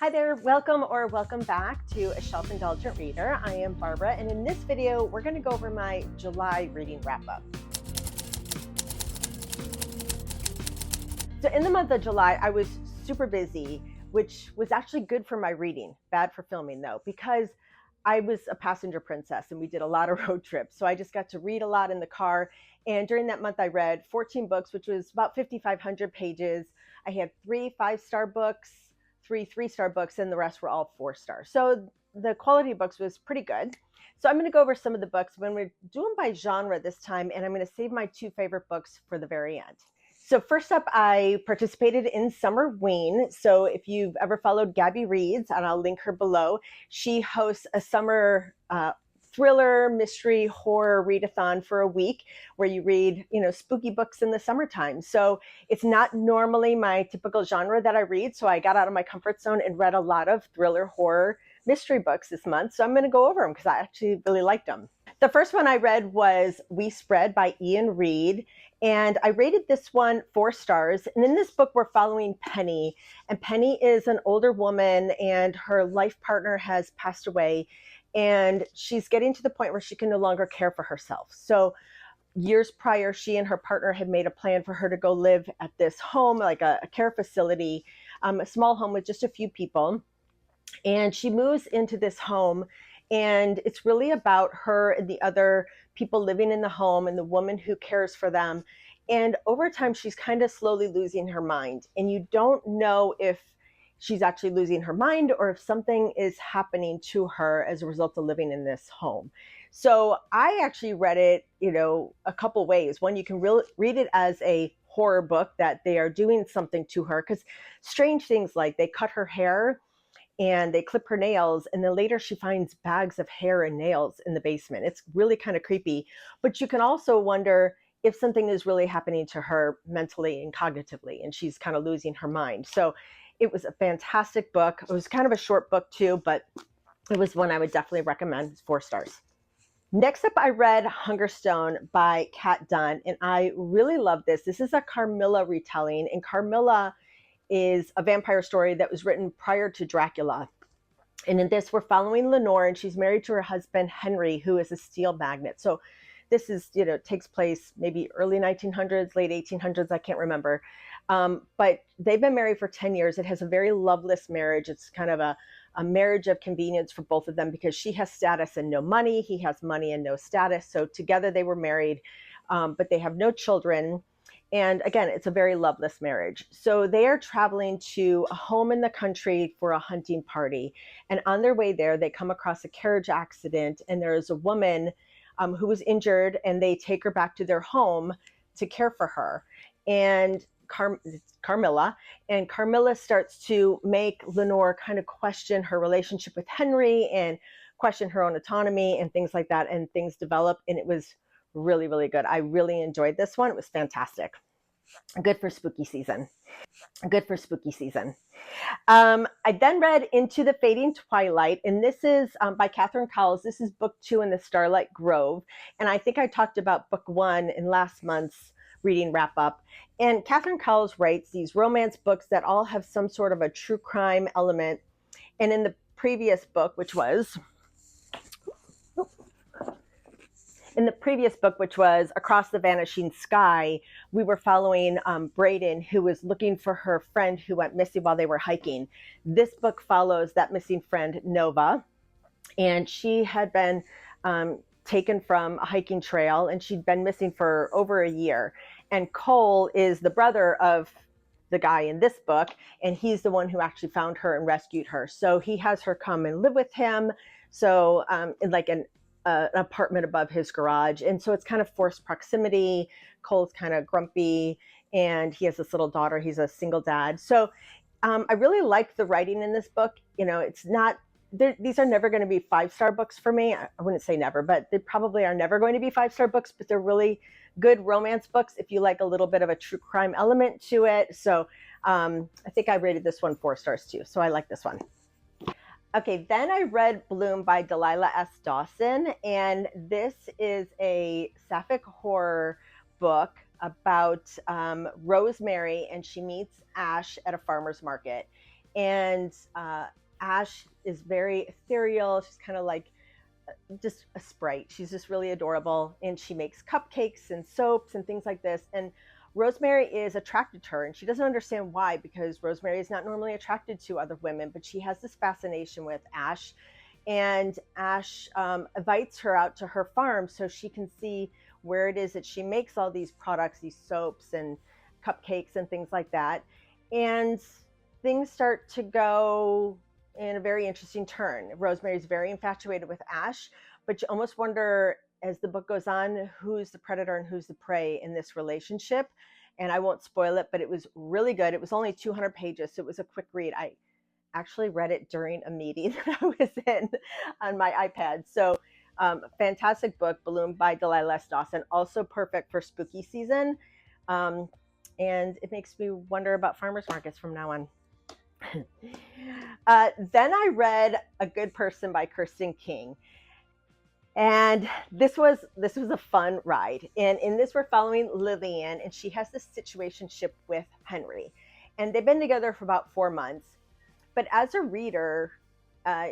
Hi there, welcome or welcome back to A Shelf Indulgent Reader. I am Barbara, and in this video, we're going to go over my July reading wrap-up. So in the month of July, I was super busy, which was actually good for my reading, bad for filming though, because I was a passenger princess and we did a lot of road trips. So I just got to read a lot in the car. And during that month, I read 14 books, which was about 5,500 pages. I had 3 5-star books, 3 3-star books, and the rest were all 4 stars. So the quality of books was pretty good. So I'm going to go over some of the books when we're doing by genre this time, and I'm going to save my 2 favorite books for the very end. So first up, I participated in Summerween. So if you've ever followed Gabby Reads, and I'll link her below, she hosts a summer thriller, mystery, horror readathon for a week where you read, spooky books in the summertime. So it's not normally my typical genre that I read. So I got out of my comfort zone and read a lot of thriller, horror, mystery books this month. So I'm going to go over them because I actually really liked them. The first one I read was We Spread by Ian Reid. And I rated this one 4 stars. And in this book, we're following Penny. And Penny is an older woman and her life partner has passed away. And she's getting to the point where she can no longer care for herself. So years prior, she and her partner had made a plan for her to go live at this home, like a care facility, a small home with just a few people. And she moves into this home, and it's really about her and the other people living in the home and the woman who cares for them. And over time, she's kind of slowly losing her mind. And you don't know if she's actually losing her mind or if something is happening to her as a result of living in this home. So I actually read it, a couple ways. One, you can read it as a horror book that they are doing something to her, because strange things like they cut her hair and they clip her nails, and then later she finds bags of hair and nails in the basement. It's really kind of creepy. But you can also wonder if something is really happening to her mentally and cognitively, and she's kind of losing her mind. So it was a fantastic book. It was kind of a short book too, but it was one I would definitely recommend. It's 4 stars. Next up, I read Hungerstone by Kat Dunn, and I really love this. This is a Carmilla retelling, and Carmilla is a vampire story that was written prior to Dracula. And in this, we're following Lenore, and she's married to her husband, Henry, who is a steel magnate. So this is, takes place maybe early 1900s, late 1800s, I can't remember. But they've been married for 10 years. It has a very loveless marriage. It's kind of a marriage of convenience for both of them because she has status and no money. He has money and no status. So together they were married, but they have no children. And again, it's a very loveless marriage. So they are traveling to a home in the country for a hunting party. And on their way there, they come across a carriage accident, and there is a woman who was injured, and they take her back to their home to care for her. And Carmilla starts to make Lenore kind of question her relationship with Henry and question her own autonomy and things like that. And things develop, and it was really, really good. I really enjoyed this one. It was fantastic. Good for spooky season. I then read Into the Fading Twilight, and this is by Catherine Cowles. This is book 2 in the Starlight Grove. And I think I talked about book 1 in last month's reading wrap up. And Catherine Cowles writes these romance books that all have some sort of a true crime element. And in the previous book, which was Across the Vanishing Sky, we were following Brayden, who was looking for her friend who went missing while they were hiking. This book follows that missing friend, Nova, and she had been taken from a hiking trail, and she'd been missing for over a year. And Cole is the brother of the guy in this book, and he's the one who actually found her and rescued her. So he has her come and live with him. So in like an apartment above his garage. And so it's kind of forced proximity. Cole's kind of grumpy, and he has this little daughter. He's a single dad. So I really liked the writing in this book. It's not, these are never going to be 5-star books for me. I wouldn't say never, but they probably are never going to be 5-star books, but they're really good romance books if you like a little bit of a true crime element to it. So I think I rated this one 4 stars too. So I like this one. Okay, then I read Bloom by Delilah S. Dawson, and this is a sapphic horror book about Rosemary, and she meets Ash at a farmer's market. And Ash is very ethereal. She's kind of like just a sprite. She's just really adorable. And she makes cupcakes and soaps and things like this. And Rosemary is attracted to her, and she doesn't understand why, because Rosemary is not normally attracted to other women, but she has this fascination with Ash. And Ash invites her out to her farm so she can see where it is that she makes all these products, these soaps and cupcakes and things like that. And things start to go in a very interesting turn. Rosemary's very infatuated with Ash, but you almost wonder as the book goes on who's the predator and who's the prey in this relationship. And I won't spoil it, but it was really good. It was only 200 pages, so it was a quick read. I actually read it during a meeting that I was in on my iPad. So fantastic book, Balloon by Delilah S. Dawson, also perfect for spooky season. And it makes me wonder about farmers markets from now on. Then I read A Good Person by Kirsten King. And this was a fun ride. And in this, we're following Lillian, and she has this situationship with Henry. And they've been together for about 4 months. But as a reader,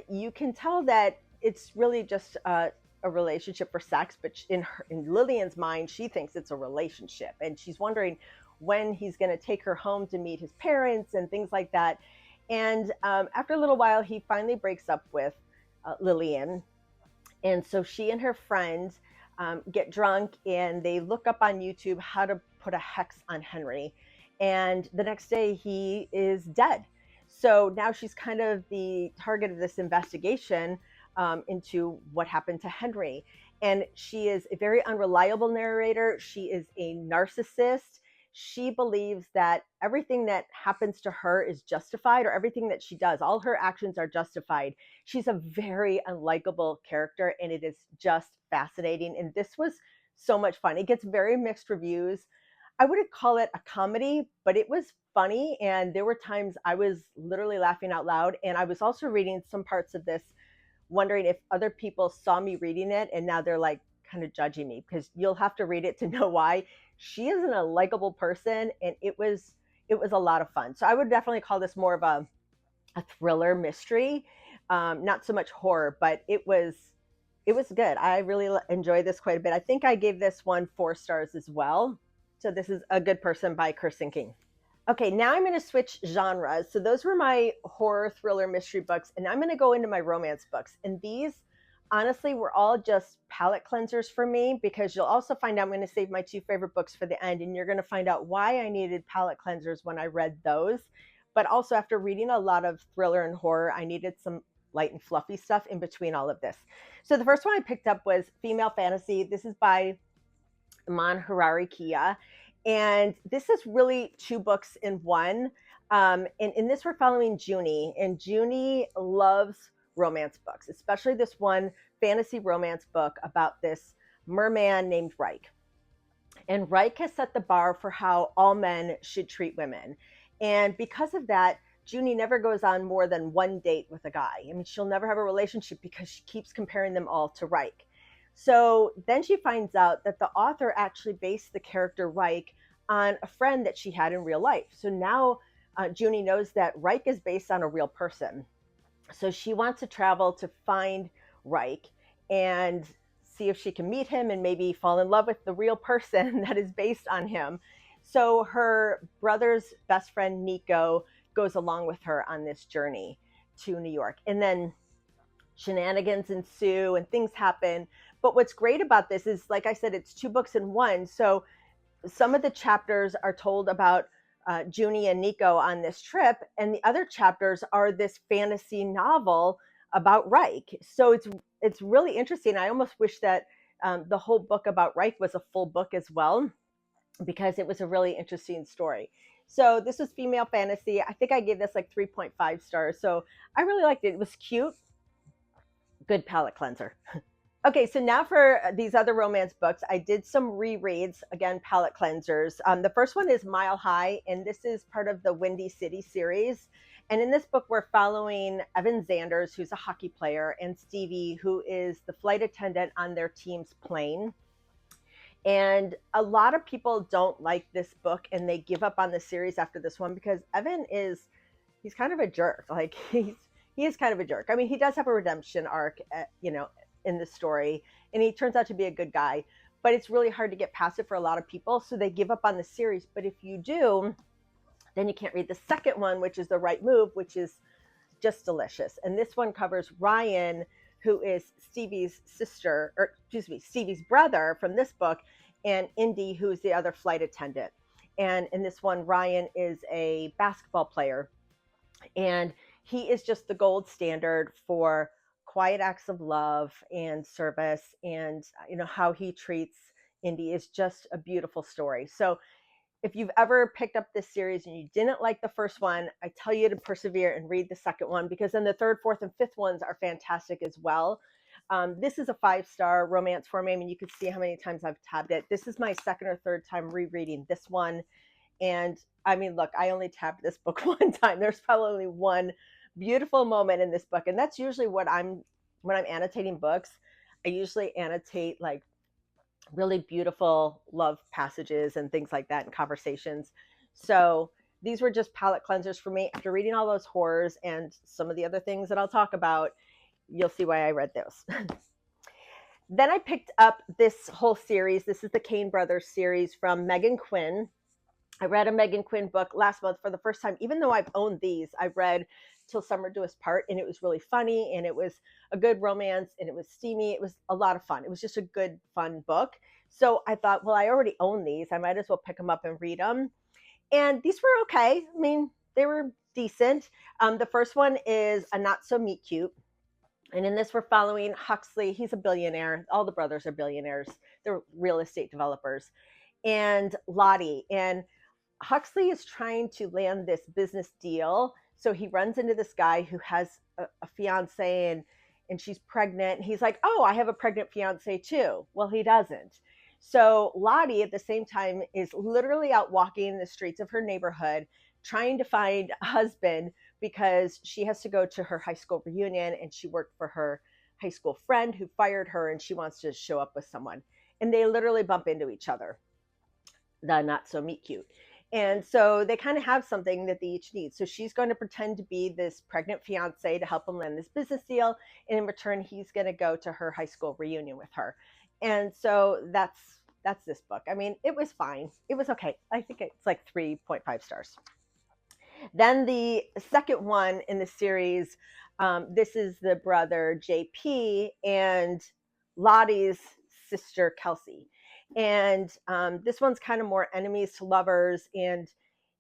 you can tell that it's really just a relationship for sex. But in Lillian's mind, she thinks it's a relationship. And she's wondering when he's going to take her home to meet his parents and things like that. And after a little while, he finally breaks up with Lillian. And so she and her friends get drunk, and they look up on YouTube how to put a hex on Henry. And the next day, he is dead. So now she's kind of the target of this investigation into what happened to Henry. And she is a very unreliable narrator. She is a narcissist. She believes that everything that happens to her is justified, or everything that she does, all her actions are justified. She's a very unlikable character, and it is just fascinating. And this was so much fun. It gets very mixed reviews. I wouldn't call it a comedy, but it was funny. And there were times I was literally laughing out loud. And I was also reading some parts of this, wondering if other people saw me reading it and now they're like kind of judging me, because you'll have to read it to know why. She isn't a likable person, and it was a lot of fun. So I would definitely call this more of a thriller mystery, not so much horror, but it was good. I really enjoyed this quite a bit. I think I gave this one 4 stars as well. So this is A Good Person by Kirsten King. Okay, now I'm going to switch genres. So those were my horror, thriller, mystery books, and I'm going to go into my romance books. And these, honestly, were all just palate cleansers for me, because you'll also find out I'm going to save my 2 favorite books for the end, and you're going to find out why I needed palate cleansers when I read those. But also, after reading a lot of thriller and horror, I needed some light and fluffy stuff in between all of this. So the first one I picked up was Female Fantasy. This is by Iman Harari Kia. And this is really 2 books in one. And in this, we're following Junie. And Junie loves romance books, especially this one fantasy romance book about this merman named Reich. And Reich has set the bar for how all men should treat women. And because of that, Junie never goes on more than 1 date with a guy. I mean, she'll never have a relationship because she keeps comparing them all to Reich. So then she finds out that the author actually based the character Reich on a friend that she had in real life. So now Junie knows that Reich is based on a real person. So she wants to travel to find Reich and see if she can meet him and maybe fall in love with the real person that is based on him. So her brother's best friend, Nico, goes along with her on this journey to New York. And then shenanigans ensue and things happen. But what's great about this is, like I said, it's 2 books in one. So some of the chapters are told about Junie and Nico on this trip, and the other chapters are this fantasy novel about Reich. So it's really interesting. I almost wish that the whole book about Reich was a full book as well, because it was a really interesting story. So this was Female Fantasy. I think I gave this like 3.5 stars. So I really liked it. It was cute. Good palate cleanser. Okay, so now for these other romance books, I did some rereads, again, palate cleansers. The first one is Mile High, and this is part of the Windy City series. And in this book, we're following Evan Zanders, who's a hockey player, and Stevie, who is the flight attendant on their team's plane. And a lot of people don't like this book, and they give up on the series after this one, because Evan is he's kind of a jerk. Like he is kind of a jerk. I mean, he does have a redemption arc, in the story, and he turns out to be a good guy. But it's really hard to get past it for a lot of people, so they give up on the series. But if you do, then you can't read the second one, which is The Right Move, which is just delicious. And this one covers Ryan, who is Stevie's sister, or excuse me, Stevie's brother from this book, and Indy, who's the other flight attendant. And in this one, Ryan is a basketball player, and he is just the gold standard for quiet acts of love and service. And, how he treats Indy is just a beautiful story. So if you've ever picked up this series and you didn't like the first one, I tell you to persevere and read the second one, because then the third, fourth, and fifth ones are fantastic as well. This is a 5-star romance for me. I mean, you can see how many times I've tabbed it. This is my second or third time rereading this one. And I mean, look, I only tabbed this book one time. There's probably only one beautiful moment in this book. And that's usually when I'm annotating books. I usually annotate like really beautiful love passages and things like that in conversations. So these were just palate cleansers for me. After reading all those horrors and some of the other things that I'll talk about, you'll see why I read those. Then I picked up this whole series. This is the Kane Brothers series from Megan Quinn. I read a Megan Quinn book last month for the first time. Even though I've owned these, I read Till Summer Do Us Part, and it was really funny, and it was a good romance, and it was steamy. It was a lot of fun. It was just a good, fun book. So I thought, well, I already own these. I might as well pick them up and read them. And these were okay. I mean, they were decent. The first one is A Not So Meet Cute. And in this, we're following Huxley. He's a billionaire. All the brothers are billionaires. They're real estate developers. And Lottie. And Huxley is trying to land this business deal. So he runs into this guy who has a fiance, and she's pregnant. And he's like, oh, I have a pregnant fiance too. Well, he doesn't. So Lottie at the same time is literally out walking in the streets of her neighborhood trying to find a husband, because she has to go to her high school reunion, and she worked for her high school friend who fired her, and she wants to show up with someone. And they literally bump into each other. The not so meet cute. And so they kind of have something that they each need. So she's going to pretend to be this pregnant fiance to help him land this business deal. And in return, he's going to go to her high school reunion with her. And so that's this book. I mean, it was fine. It was okay. I think it's like 3.5 stars. Then the second one in the series, this is the brother JP and Lottie's sister Kelsey. And this one's kind of more enemies to lovers, and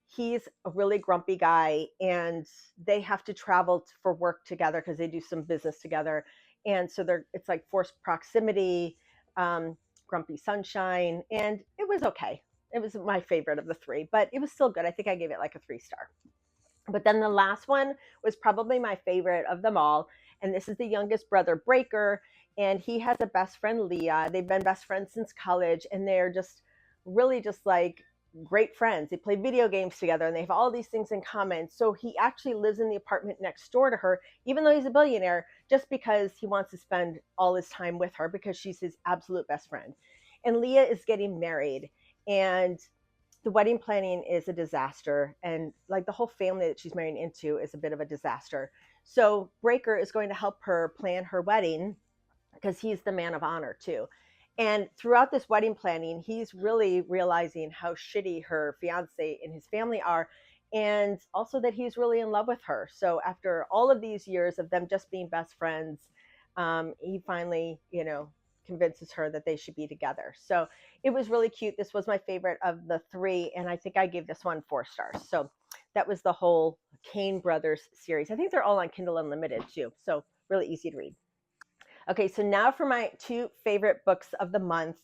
he's a really grumpy guy, and they have to travel for work together because they do some business together. And so it's like forced proximity, grumpy sunshine, and it was okay. It was my favorite of the three, but it was still good. I think I gave it like a 3-star. But then the last one was probably my favorite of them all. And this is the youngest brother, Breaker. And he has a best friend, Leah. They've been best friends since college. And they're just really just like great friends. They play video games together, and they have all these things in common. So he actually lives in the apartment next door to her, even though he's a billionaire, just because he wants to spend all his time with her, because she's his absolute best friend. And Leah is getting married. And the wedding planning is a disaster, and like the whole family that she's marrying into is a bit of a disaster. So Breaker is going to help her plan her wedding, because he's the man of honor too. And throughout this wedding planning, he's really realizing how shitty her fiance and his family are, and also that he's really in love with her. So after all of these years of them just being best friends, he finally, convinces her that they should be together. So it was really cute. This was my favorite of the three, and I think I gave this one 4 stars. So that was the whole Kane Brothers series. I think they're all on Kindle Unlimited too, so really easy to read. Okay, so now for my 2 favorite books of the month.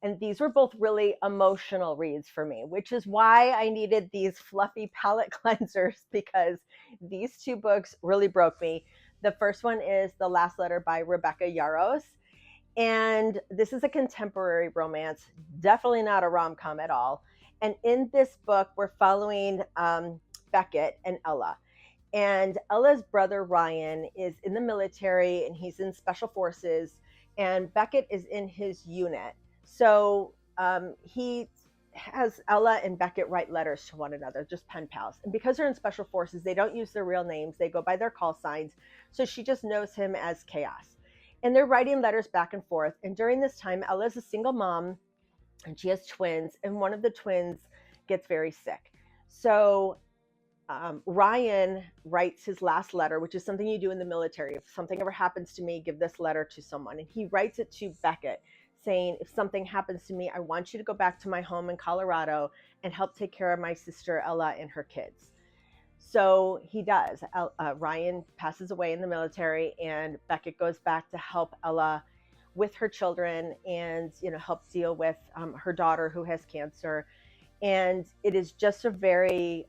And these were both really emotional reads for me, which is why I needed these fluffy palette cleansers, because these 2 books really broke me. The first one is The Last Letter by Rebecca Yarros. And this is a contemporary romance, definitely not a rom-com at all. And in this book, we're following Beckett and Ella. And Ella's brother, Ryan, is in the military, and he's in special forces, and Beckett is in his unit. So he has Ella and Beckett write letters to one another, just pen pals. And because they're in special forces, they don't use their real names. They go by their call signs. So she just knows him as Chaos. And they're writing letters back and forth. And during this time, Ella's a single mom and she has twins. And one of the twins gets very sick. So Ryan writes his last letter, which is something you do in the military. If something ever happens to me, give this letter to someone. And he writes it to Beckett saying, if something happens to me, I want you to go back to my home in Colorado and help take care of my sister Ella and her kids. So he does. Ryan passes away in the military, and Beckett goes back to help Ella with her children and, help deal with her daughter who has cancer. And it is just a very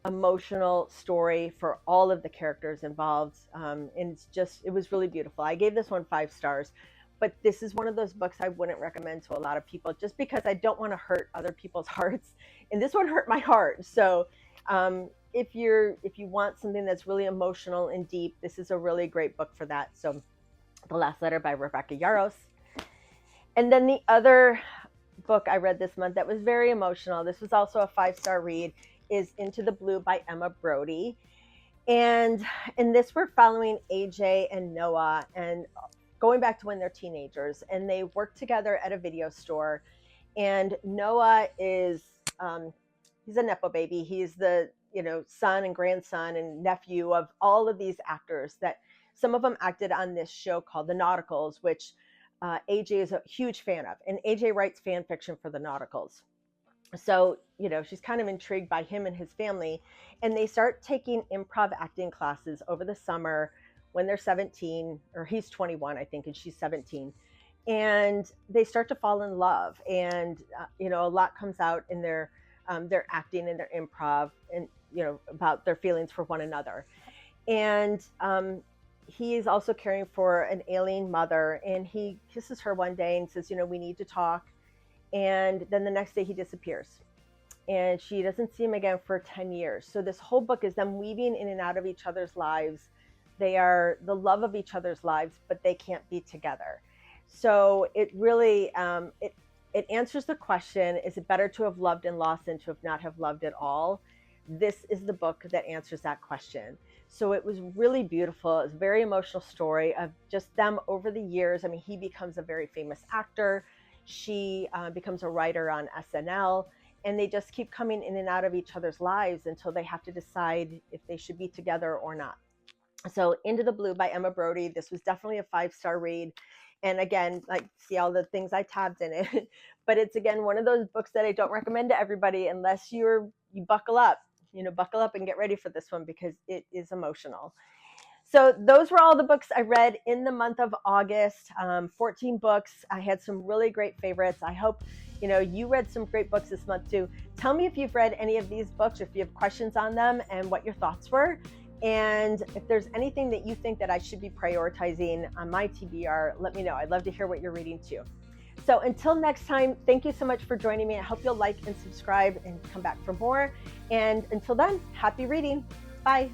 emotional story for all of the characters involved. And it was really beautiful. I gave this one 5 stars. But this is one of those books I wouldn't recommend to a lot of people just because I don't want to hurt other people's hearts. And this one hurt my heart. So if you want something that's really emotional and deep, this is a really great book for that. So The Last Letter by Rebecca Yarros. And then the other book I read this month that was very emotional, this was also a 5-star read, is Into the Blue by Emma Brody. And in this, we're following AJ and Noah and going back to when they're teenagers, and they work together at a video store. And Noah is, he's a Nepo baby. He's the, son and grandson and nephew of all of these actors that some of them acted on this show called The Nauticals, which AJ is a huge fan of. And AJ writes fan fiction for The Nauticals. So, she's kind of intrigued by him and his family. And they start taking improv acting classes over the summer when they're 17, or he's 21, I think, and she's 17. And they start to fall in love. And, a lot comes out in their acting and their improv and, about their feelings for one another. And he is also caring for an ailing mother. And he kisses her one day and says, we need to talk. And then the next day he disappears. And she doesn't see him again for 10 years. So this whole book is them weaving in and out of each other's lives. They are the love of each other's lives, but they can't be together. So it really, it answers the question, is it better to have loved and lost than to have not have loved at all? This is the book that answers that question. So it was really beautiful. It's a very emotional story of just them over the years. I mean, he becomes a very famous actor. She becomes a writer on SNL. And they just keep coming in and out of each other's lives until they have to decide if they should be together or not. So Into the Blue by Emma Brody. This was definitely a 5-star read. And again, see all the things I tabbed in it. But it's, again, one of those books that I don't recommend to everybody unless you buckle up. Buckle up and get ready for this one because it is emotional. So those were all the books I read in the month of August. 14 books. I had some really great favorites. I hope you read some great books this month too. Tell me if you've read any of these books, or if you have questions on them and what your thoughts were. And if there's anything that you think that I should be prioritizing on my TBR, let me know. I'd love to hear what you're reading too. So until next time, thank you so much for joining me. I hope you'll like and subscribe and come back for more. And until then, happy reading. Bye.